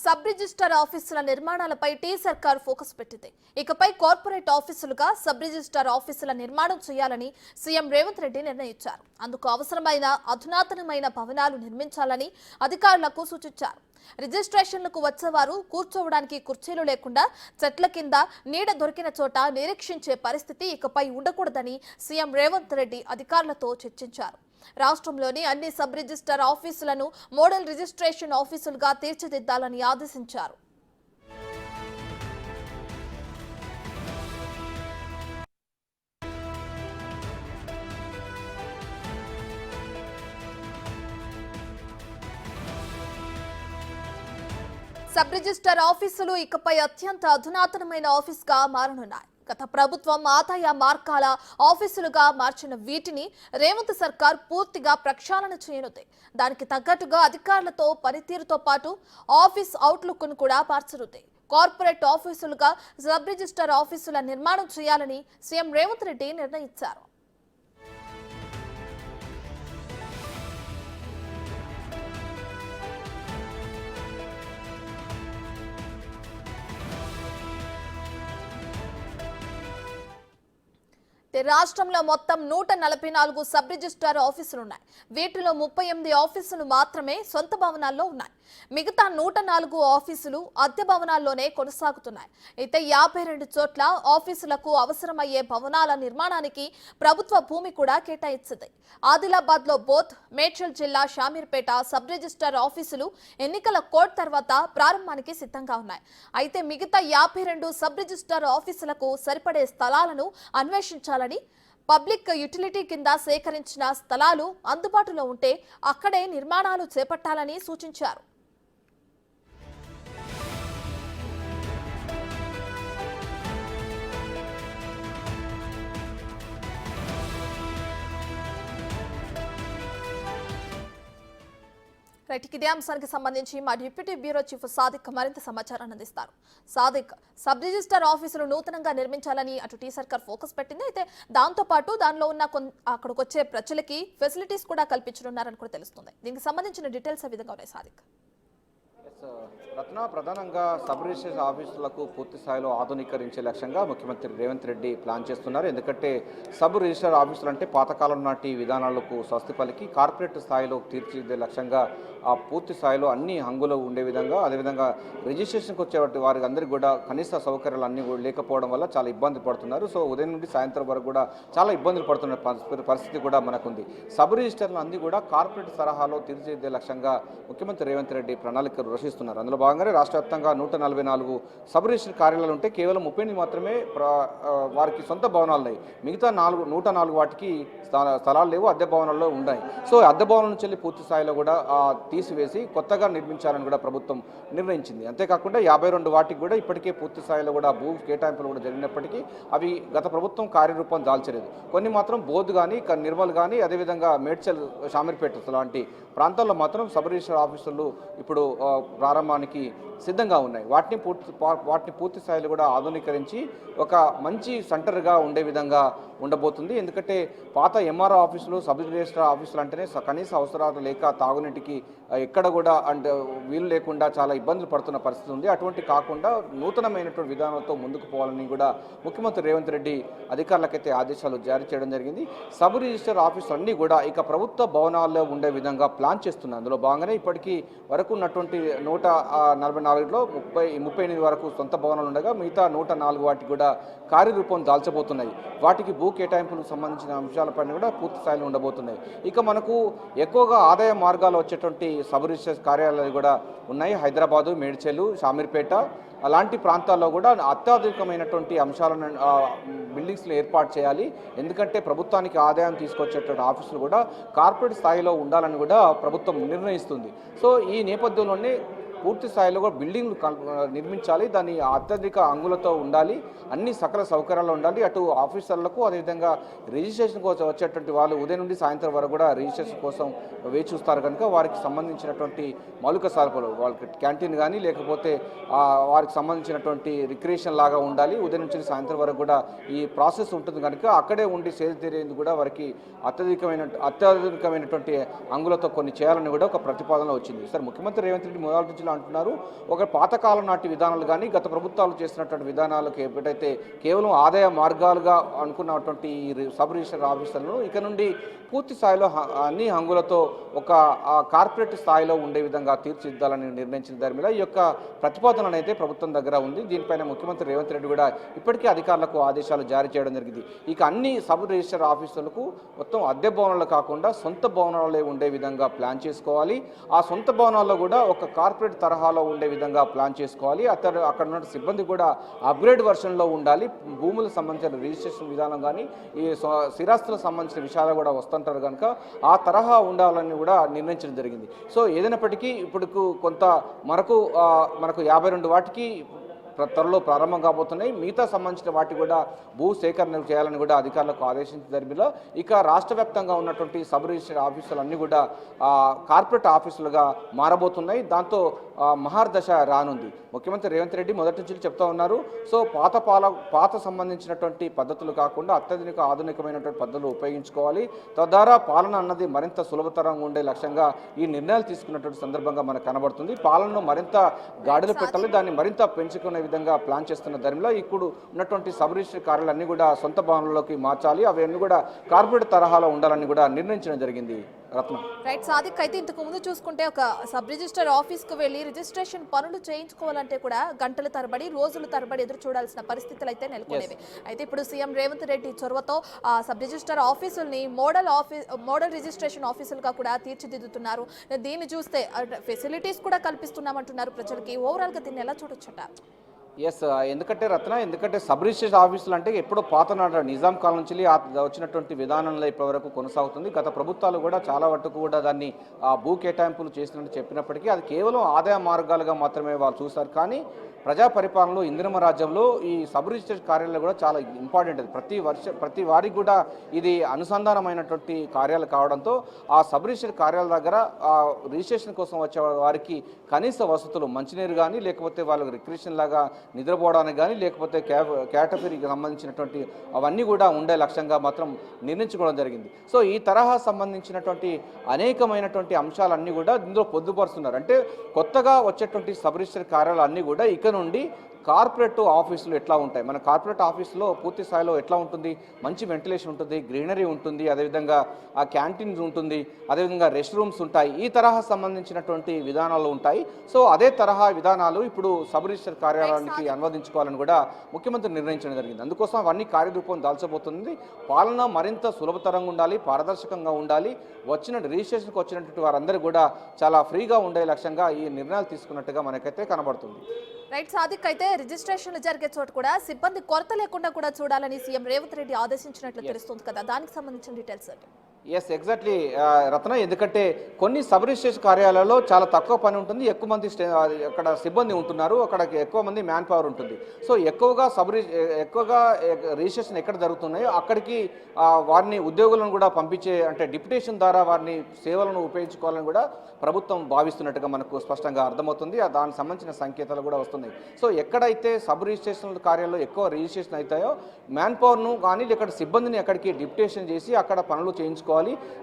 Sub register ఆఫీసుల నిర్మాణాలపై tea సర్కార్ ఫోకస్ పెట్టింది. ఇకపై కార్పొరేట్ ఆఫీసులుగా సబ్ రిజిస్టర్ ఆఫీసుల నిర్మాణం చేయాలని సీఎం రేవంత్ రెడ్డి నిర్ణయించారు. అందుకు అవసరమైన అధునాతనమైన భవనాలు నిర్మించాలని అధికారులకు సూచించారు. రిజిస్ట్రేషన్లకు వచ్చేవారు కూర్చోవడానికి కుర్చీలు లేకుండా చెట్ల కింద నీడ దొరికిన చోట నిరీక్షించే పరిస్థితి ఇకపై ఉండకూడదని సీఎం రేవంత్ రెడ్డి అధికారులతో చర్చించారు. రాష్ట్రంలోని అన్ని సబ్ రిజిస్టర్ ఆఫీసులను మోడల్ రిజిస్ట్రేషన్ ఆఫీసులుగా తీర్చిదిద్దాలని ఆదేశించారు. సబ్ రిజిస్టర్ ఆఫీసులు ఇకపై అత్యంత అధునాతనమైన ఆఫీస్గా మారనున్నాయి. గత ప్రభుత్వం ఆదాయ మార్గాల ఆఫీసులుగా మార్చిన వీటిని రేవంత్ సర్కార్ పూర్తిగా ప్రక్షాళన చేయనుంది. దానికి తగ్గట్టుగా అధికారులతో పనితీరుతో పాటు ఆఫీస్ అవుట్లుక్ ను కూడా మార్చనుంది. కార్పొరేట్ ఆఫీసులుగా సబ్ రిజిస్టర్ ఆఫీసుల నిర్మాణం చేయాలని సీఎం రేవంత్ రెడ్డి నిర్ణయించారు. రాష్ట్రంలో మొత్తం 144 సబ్ రిజిస్టర్ ఆఫీసులున్నాయి. వీటిలో 38 ఆఫీసులు మాత్రమే సొంత భవనాల్లో ఉన్నాయి. మిగతా 104 ఆఫీసులు అద్దె భవనాల్లోనే కొనసాగుతున్నాయి. అయితే 52 చోట్ల ఆఫీసులకు అవసరమయ్యే భవనాల నిర్మాణానికి ప్రభుత్వ భూమి కూడా కేటాయించింది. ఆదిలాబాద్ లో బోత్, మేడ్చల్ జిల్లా షామీర్పేట సబ్ రిజిస్టర్ ఆఫీసులు ఎన్నికల కోడ్ తర్వాత ప్రారంభానికి సిద్ధంగా ఉన్నాయి. అయితే మిగతా 52 సబ్ రిజిస్టర్ ఆఫీసులకు సరిపడే స్థలాలను అన్వేషించాలని, పబ్లిక్ యూటిలిటీ కింద సేకరించిన స్థలాలు అందుబాటులో ఉంటే అక్కడే నిర్మాణాలు చేపట్టాలని సూచించారు. ఇదే అంశానికి సంబంధించి మా డిప్యూటీ బ్యూరో చీఫ్ సాదిక్ మరింత సమాచారాన్ని అందిస్తారు. సాదిక్, సబ్ రిజిస్టర్ ఆఫీసులు నూతనంగా నిర్మించాలని అటు టీ సర్కార్ ఫోకస్ పెట్టింది. అయితే దాంతో పాటు దానిలో ఉన్న అక్కడికి వచ్చే ప్రజలకి ఫెసిలిటీస్ కూడా కల్పించనున్నారని కూడా తెలుస్తుంది. దీనికి సంబంధించిన డీటెయిల్స్ ఏ విధంగా ఉన్నాయి సాదిక్? రత్న, ప్రధానంగా సబ్ రిజిస్టర్ ఆఫీసులకు పూర్తి స్థాయిలో ఆధునీకరించే లక్ష్యంగా ముఖ్యమంత్రి రేవంత్ రెడ్డి ప్లాన్ చేస్తున్నారు. ఎందుకంటే సబ్ రిజిస్టర్ ఆఫీసులు అంటే పాతకాలం నాటి విధానాలకు స్వస్తి పలికి కార్పొరేట్ స్థాయిలో తీర్చిదిద్దే లక్ష్యంగా ఆ పూర్తి స్థాయిలో అన్ని హంగులు ఉండే విధంగా, అదేవిధంగా రిజిస్ట్రేషన్కి వచ్చే వారికి అందరికీ కూడా కనీస సౌకర్యాలు అన్నీ కూడా లేకపోవడం వల్ల చాలా ఇబ్బంది పడుతున్నారు. సో ఉదయం నుండి సాయంత్రం వరకు కూడా చాలా ఇబ్బందులు పడుతున్న పరిస్థితి కూడా మనకుంది. సబ్ రిజిస్టర్లు అన్నీ కూడా కార్పొరేట్ తరహాలో తీర్చిదిద్దే లక్ష్యంగా ముఖ్యమంత్రి రేవంత్ రెడ్డి ప్రణాళికలు రచిస్తున్నారు. అందులో భాగంగానే రాష్ట్ర వ్యాప్తంగా 144 సబ్ రిజిస్టర్ కార్యాలయాలు ఉంటే కేవలం 38 మాత్రమే వారికి సొంత భవనాలు ఉన్నాయి. మిగతా 104 వాటికి స్థలాలు లేవు, అద్దె భవనాల్లో ఉన్నాయి. సో అద్దె భవనాల నుంచి పూర్తి స్థాయిలో కూడా తీసివేసి కొత్తగా నిర్మించాలని కూడా ప్రభుత్వం నిర్ణయించింది. అంతేకాకుండా 52 వాటికి కూడా ఇప్పటికే పూర్తి స్థాయిలో కూడా భూ కేటాయింపులు కూడా జరిగినప్పటికీ అవి గత ప్రభుత్వం కార్యరూపం దాల్చలేదు. కొన్ని మాత్రం బోధ్ కానీ, నిర్మల్ కానీ, అదేవిధంగా మేడ్చల్, షామీర్పేట లాంటి ప్రాంతాల్లో మాత్రం సబ్ రిజిస్టర్ ఆఫీసులు ఇప్పుడు ప్రారంభానికి సిద్ధంగా ఉన్నాయి. వాటిని పూర్తి స్థాయిలో కూడా ఆధునీకరించి ఒక మంచి సెంటర్గా ఉండే విధంగా ఉండబోతుంది. ఎందుకంటే పాత ఎంఆర్ఓ ఆఫీసులు, సబ్ రిజిస్టర్ ఆఫీసులు అంటేనే కనీస అవసరాలు లేక తాగునీటికి ఎక్కడ కూడా అంటే వీలు లేకుండా చాలా ఇబ్బందులు పడుతున్న పరిస్థితి ఉంది. అటువంటి కాకుండా నూతనమైనటువంటి విధానాలతో ముందుకు పోవాలని కూడా ముఖ్యమంత్రి రేవంత్ రెడ్డి అధికారులకైతే ఆదేశాలు జారీ చేయడం జరిగింది. సబ్ రిజిస్టర్ ఆఫీసులు అన్నీ కూడా ఇక ప్రభుత్వ భవనాల్లో ఉండే విధంగా ప్లాన్ చేస్తున్నారు. అందులో భాగంగానే ఇప్పటికీ వరకు ఉన్నటువంటి 144లో 38 వరకు సొంత భవనాలు ఉండగా మిగతా 104 వాటికి కూడా కార్యరూపం దాల్చబోతున్నాయి. వాటికి భూ కేటాయింపులకు సంబంధించిన అంశాలపైన కూడా పూర్తి స్థాయిలో ఉండబోతున్నాయి. ఇక మనకు ఎక్కువగా ఆదాయ మార్గాలు వచ్చేటువంటి సబ్ రిజిస్టర్ కార్యాలయాలు కూడా ఉన్నాయి. హైదరాబాదు, మేడ్చల్, షామీర్పేట అలాంటి ప్రాంతాల్లో కూడా అత్యాధునికమైనటువంటి అంశాలను బిల్డింగ్స్లో ఏర్పాటు చేయాలి. ఎందుకంటే ప్రభుత్వానికి ఆదాయం తీసుకొచ్చేటువంటి ఆఫీసులు కూడా కార్పొరేట్ స్థాయిలో ఉండాలని కూడా ప్రభుత్వం నిర్ణయిస్తుంది. సో ఈ నేపథ్యంలోనే పూర్తి స్థాయిలో కూడా బిల్డింగ్లు నిర్మించాలి. దాన్ని అత్యధిక అంగులతో ఉండాలి, అన్ని సకల సౌకర్యాలు ఉండాలి. అటు ఆఫీసర్లకు, అదేవిధంగా రిజిస్ట్రేషన్ కోసం వచ్చేటువంటి వాళ్ళు ఉదయం నుండి సాయంత్రం వరకు కూడా రిజిస్ట్రేషన్ కోసం వేచి చూస్తారు కనుక వారికి సంబంధించినటువంటి మౌలిక సరఫరాలు, వాళ్ళకి క్యాంటీన్ కానీ లేకపోతే వారికి సంబంధించినటువంటి రిక్రియేషన్ లాగా ఉండాలి. ఉదయం నుంచి సాయంత్రం వరకు కూడా ఈ ప్రాసెస్ ఉంటుంది కనుక అక్కడే ఉండి సేద తీరేందుకు కూడా వారికి అత్యాధునికమైనటువంటి అంగులతో కొన్ని చేయాలని కూడా ఒక ప్రతిపాదన వచ్చింది. సార్, ముఖ్యమంత్రి రేవంత్ రెడ్డి మొదటి నుంచి ఆఫీసులు అంటున్నారు. ఒక పాతకాలం నాటి విధానాలు కానీ గత ప్రభుత్వాలు చేసినటువంటి విధానాలకు ఎప్పుడైతే కేవలం ఆదాయ మార్గాలుగా అనుకున్నటువంటి ఈ సబ్ రిజిస్టర్ ఆఫీసులను ఇక నుండి పూర్తి స్థాయిలో అన్ని హంగులతో ఒక కార్పొరేట్ స్థాయిలో ఉండే విధంగా తీర్చిదిద్దాలని నిర్ణయించిన దాని మీద ఈ యొక్క ప్రతిపాదన అయితే ప్రభుత్వం దగ్గర ఉంది. దీనిపైన ముఖ్యమంత్రి రేవంత్ రెడ్డి కూడా ఇప్పటికే అధికారులకు ఆదేశాలు జారీ చేయడం జరిగింది. ఇక అన్ని సబ్ రిజిస్టర్ ఆఫీసులకు మొత్తం అద్దె భవనాలు కాకుండా సొంత భవనాలే ఉండే విధంగా ప్లాన్ చేసుకోవాలి. ఆ సొంత భవనాల్లో కూడా ఒక కార్పొరేట్ తరహాలో ఉండే విధంగా ప్లాన్ చేసుకోవాలి. అక్కడ ఉన్న సిబ్బంది కూడా అప్గ్రేడ్ వర్షన్లో ఉండాలి. భూములకు సంబంధించిన రిజిస్ట్రేషన్ విధానం కానీ ఈ స్థిరాస్తులకు సంబంధించిన విషయాలు కూడా వస్తుంటారు కనుక ఆ తరహా ఉండాలని కూడా నిర్ణయించడం జరిగింది. సో ఏదైనప్పటికీ ఇప్పుడు కొంత మనకు 52 వాటికి త్వరలో ప్రారంభం కాబోతున్నాయి. మిగతా సంబంధించిన వాటి కూడా భూ సేకరణ చేయాలని కూడా అధికారులకు ఆదేశించిన దరిమిలో ఇక రాష్ట్ర వ్యాప్తంగా ఉన్నటువంటి సబ్ రిజిస్టర్ ఆఫీసులు అన్నీ కూడా కార్పొరేట్ ఆఫీసులుగా మారబోతున్నాయి. దాంతో మహర్దశ రానుంది. ముఖ్యమంత్రి రేవంత్ రెడ్డి మొదటి నుంచి చెప్తా ఉన్నారు. సో పాత సంబంధించినటువంటి పద్ధతులు కాకుండా అత్యాధునిక ఆధునికమైనటువంటి పద్ధతులు ఉపయోగించుకోవాలి. తద్వారా పాలన అన్నది మరింత సులభతరంగా ఉండే లక్ష్యంగా ఈ నిర్ణయాలు తీసుకున్నటువంటి సందర్భంగా మనకు కనబడుతుంది. పాలనను మరింత గాడిలో పెట్టాలి, దాన్ని మరింత పెంచుకునే విధంగా ప్లాన్ చేస్తున్న ధరలో ఇప్పుడు ఉన్నటువంటి సబ్ రిజిస్టర్ కార్యాలన్నీ కూడా సొంత భవనాల్లోకి మార్చాలి. అవన్నీ కూడా కార్పొరేట్ తరహాలో ఉండాలని కూడా నిర్ణయించడం జరిగింది. రత్న రైట్ సాదిక్, అయితే ఇంతకు ముందు చూసుకుంటే ఒక సబ్ రిజిస్టర్ ఆఫీస్కు వెళ్ళి రిజిస్ట్రేషన్ పనులు చేయించుకోవాలంటే కూడా గంటల తరబడి రోజుల తరబడి ఎదురు చూడాల్సిన పరిస్థితులు అయితే నెలకొనేవి. అయితే ఇప్పుడు సీఎం రేవంత్ రెడ్డి చొరవతో సబ్ రిజిస్టర్ ఆఫీసుల్ని మోడల్ రిజిస్ట్రేషన్ ఆఫీసులుగా కూడా తీర్చిదిద్దుతున్నారు. దీన్ని చూస్తే ఫెసిలిటీస్ కూడా కల్పిస్తున్నామంటున్నారు ప్రజలకి. ఓవరాల్ గా దీన్ని ఎలా చూడొచ్చట? ఎస్, ఎందుకంటే సబ్ రిజిస్టర్ ఆఫీసులు అంటే ఎప్పుడో పాత నాట నిజాం కాలం నుంచి వచ్చినటువంటి విధానంలో ఇప్పటివరకు కొనసాగుతుంది. గత ప్రభుత్వాలు కూడా చాలా వరకు కూడా దాన్ని భూ కేటాయింపులు చేసినట్టు చెప్పినప్పటికీ అది కేవలం ఆదాయ మార్గాలుగా మాత్రమే వాళ్ళు చూస్తారు. కానీ ప్రజా పరిపాలనలో ఇందిరమ రాజ్యంలో ఈ సబ్ రిజిస్టర్ కార్యాలయాలు కూడా చాలా ఇంపార్టెంట్. అది ప్రతి వారికి కూడా ఇది అనుసంధానమైనటువంటి కార్యాలు కావడంతో ఆ సబ్ రిజిస్టర్ కార్యాలయాల దగ్గర రిజిస్ట్రేషన్ కోసం వచ్చే వారికి కనీస వసతులు, మంచినీరు కానీ లేకపోతే వాళ్ళకి రిక్రియేషన్ లాగా నిద్రపోవడానికి కానీ లేకపోతే కేటగిరీకి సంబంధించినటువంటి అవన్నీ కూడా ఉండే లక్ష్యంగా మాత్రం నిర్ణయించుకోవడం జరిగింది. సో ఈ తరహా సంబంధించినటువంటి అనేకమైనటువంటి అంశాలన్నీ కూడా ఇందులో పొందుపరుస్తున్నారు. అంటే కొత్తగా వచ్చేటువంటి సబ్ రిజిస్టర్ కార్యాలయాలు అన్నీ కూడా ఇక నుండి కార్పొరేట్ ఆఫీసులు ఎట్లా ఉంటాయి, మన కార్పొరేట్ ఆఫీసులో పూర్తి స్థాయిలో ఎట్లా ఉంటుంది, మంచి వెంటిలేషన్ ఉంటుంది, గ్రీనరీ ఉంటుంది, అదేవిధంగా ఆ క్యాంటీన్స్ ఉంటుంది, అదేవిధంగా రెస్ట్ రూమ్స్ ఉంటాయి. ఈ తరహా సంబంధించినటువంటి విధానాలు ఉంటాయి. సో అదే తరహా విధానాలు ఇప్పుడు సబ్ రిజిస్టర్ కార్యాలయానికి అనువదించుకోవాలని కూడా ముఖ్యమంత్రి నిర్ణయించడం జరిగింది. అందుకోసం అవన్నీ కార్యరూపం దాల్చబోతుంది. పాలన మరింత సులభతరంగా ఉండాలి, పారదర్శకంగా ఉండాలి. రిజిస్ట్రేషన్కి వచ్చినటువంటి వారందరూ కూడా చాలా ఫ్రీగా ఉండే లక్ష్యంగా ఈ నిర్ణయాలు తీసుకున్నట్టుగా మనకైతే కనబడుతుంది. రైట్ సాదిక్, అయితే రిజిస్ట్రేషన్లు జరిగే చోట కూడా సిబ్బంది కొరత లేకుండా కూడా చూడాలని సీఎం రేవంత్ రెడ్డి ఆదేశించినట్లు తెలుస్తుంది కదా, దానికి సంబంధించిన డీటెయిల్స్ అంటే? ఎస్, ఎగ్జాక్ట్లీ రత్న. ఎందుకంటే కొన్ని సబ్ రిజిస్ట్రేషన్ కార్యాలయాల్లో చాలా తక్కువ పని ఉంటుంది, ఎక్కువ మంది అక్కడ సిబ్బంది ఉంటున్నారు, అక్కడ ఎక్కువ మంది మ్యాన్ పవర్ ఉంటుంది. సో ఎక్కువగా రిజిస్ట్రేషన్ ఎక్కడ జరుగుతున్నాయో అక్కడికి వారిని ఉద్యోగులను కూడా పంపించే, అంటే డిప్యుటేషన్ ద్వారా వారిని సేవలను ఉపయోగించుకోవాలని కూడా ప్రభుత్వం భావిస్తున్నట్టుగా మనకు స్పష్టంగా అర్థమవుతుంది. దానికి సంబంధించిన సంకేతాలు కూడా వస్తున్నాయి. సో ఎక్కడైతే సబ్ రిజిస్ట్రేషన్ కార్యాలయంలో ఎక్కువ రిజిస్ట్రేషన్ అవుతాయో మ్యాన్ పవర్ను కానీ ఇక్కడ సిబ్బందిని అక్కడికి డిప్యుటేషన్ చేసి అక్కడ పనులు చేయించుకోవాలి.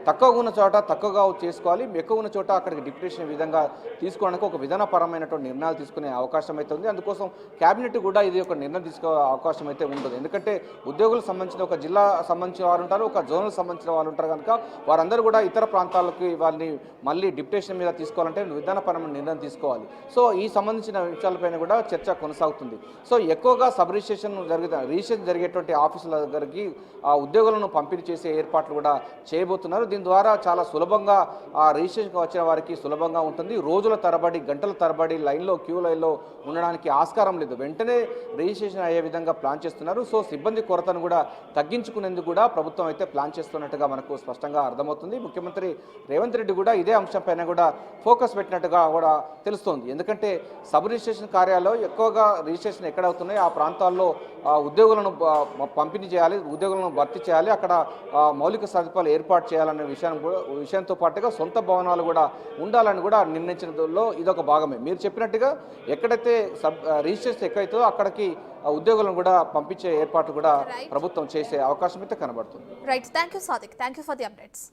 తక్కువగా ఉన్న చోట తక్కువగా చేసుకోవాలి, ఎక్కువ ఉన్న చోట అక్కడికి డిప్యుటేషన్ విధంగా తీసుకోవడానికి ఒక విధానపరమైనటువంటి నిర్ణయాలు తీసుకునే అవకాశం అయితే ఉంది. అందుకోసం క్యాబినెట్ కూడా ఇది ఒక నిర్ణయం తీసుకో అవకాశం అయితే ఉంటుంది. ఎందుకంటే ఉద్యోగులకు సంబంధించిన ఒక జిల్లా సంబంధించిన వారు ఉంటారు, ఒక జోనల్ సంబంధించిన వాళ్ళు ఉంటారు కనుక వారందరూ కూడా ఇతర ప్రాంతాలకి వాళ్ళని మళ్ళీ డిప్యుటేషన్ మీద తీసుకోవాలంటే విధానపరమైన నిర్ణయం తీసుకోవాలి. సో ఈ సంబంధించిన విషయాలపైన కూడా చర్చ కొనసాగుతుంది. సో ఎక్కువగా సబ్ రిజిస్ట్రేషన్ జరిగేటువంటి ఆఫీసుల దగ్గరికి ఆ ఉద్యోగులను పంపిణీ చేసే ఏర్పాట్లు కూడా చేయబోతున్నారు. దీని ద్వారా చాలా సులభంగా ఆ రిజిస్ట్రేషన్కి వచ్చిన వారికి సులభంగా ఉంటుంది. రోజుల తరబడి, గంటల తరబడి క్యూ లైన్లో ఉండడానికి ఆస్కారం లేదు. వెంటనే రిజిస్ట్రేషన్ అయ్యే విధంగా ప్లాన్ చేస్తున్నారు. సో సిబ్బంది కొరతను కూడా తగ్గించుకునేందుకు కూడా ప్రభుత్వం అయితే ప్లాన్ చేస్తున్నట్టుగా మనకు స్పష్టంగా అర్థమవుతుంది. ముఖ్యమంత్రి రేవంత్ రెడ్డి కూడా ఇదే అంశంపైన కూడా ఫోకస్ పెట్టినట్టుగా కూడా తెలుస్తోంది. ఎందుకంటే సబ్ రిజిస్ట్రేషన్ కార్యాలయంలో ఎక్కువగా రిజిస్ట్రేషన్ ఎక్కడ అవుతున్నాయో ఆ ప్రాంతాల్లో ఉద్యోగులను పంపిణీ చేయాలి, ఉద్యోగులను భర్తీ చేయాలి, అక్కడ మౌలిక సదుపాయాలు ఏర్పాటు చేయాలనే విషయంతో పాటుగా సొంత భవనాలు కూడా ఉండాలని కూడా నిర్ణయించడంలో ఇదొక భాగమే. మీరు చెప్పినట్టుగా ఎక్కడైతే రిజిస్ట్రేషన్ ఎక్కడైతుందో అక్కడికి ఉద్యోగులను కూడా పంపించే ఏర్పాట్లు కూడా ప్రభుత్వం చేసే అవకాశం అయితే కనబడుతుంది. Right, thank you Sadiq, thank you for the updates.